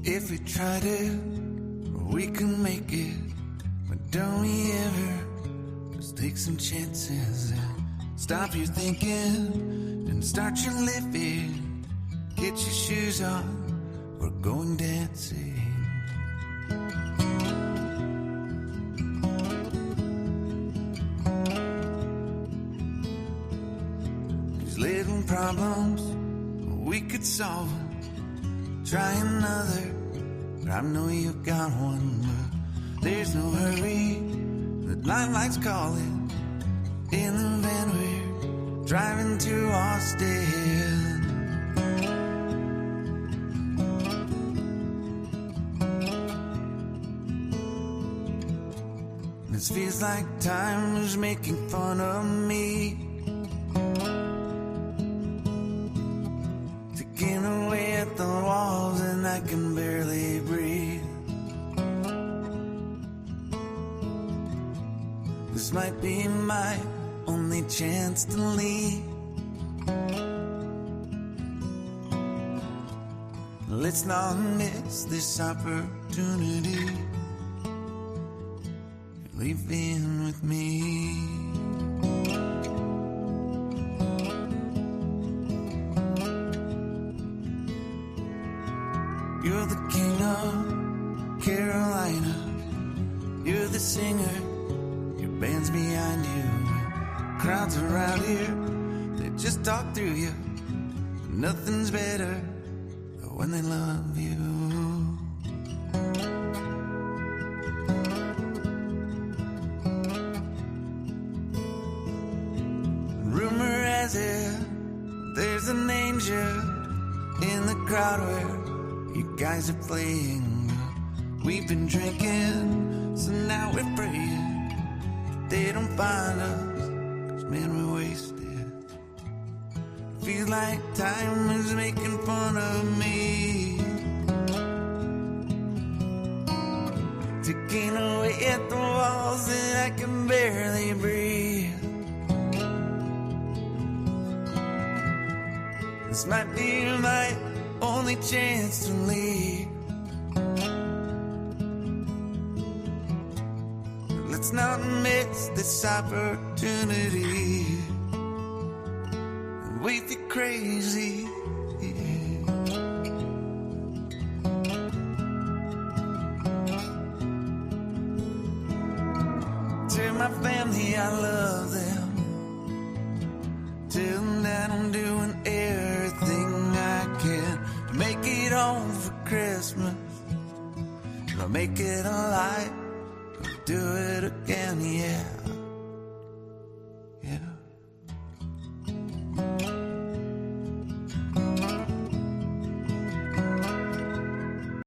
If we tried it, we can make it. But don't we ever just take some chances and stop your thinking and start your living? Get your shoes on, we're going dancing. These little problems, we could solve them. Try another, but I know you've got one. But there's no hurry, the lifelight's calling. In the van we're driving to Austin. This feels like time was making fun of me, taking away at the walls and I can barely breathe. This might be my only chance to leave. Let's not miss this opportunity. Leaving with me. You're the king of Carolina. You're the singer, your band's behind you. Crowds around here, they just talk through you. Nothing's better than when they love you. Rumor has it, there's an angel in the crowd where you guys are playing. We've been drinking, so now we're praying they don't find us, 'cause man, we're wasted. Feels like time is making fun of me, taking away at the walls and I can barely breathe. This might be my only chance to leave. Let's not miss this opportunity. We feel crazy. Tell my family I love them. Tell them that I'm doing everything I can to make it home for Christmas. I'll make it alive. Do it again, yeah. Yeah.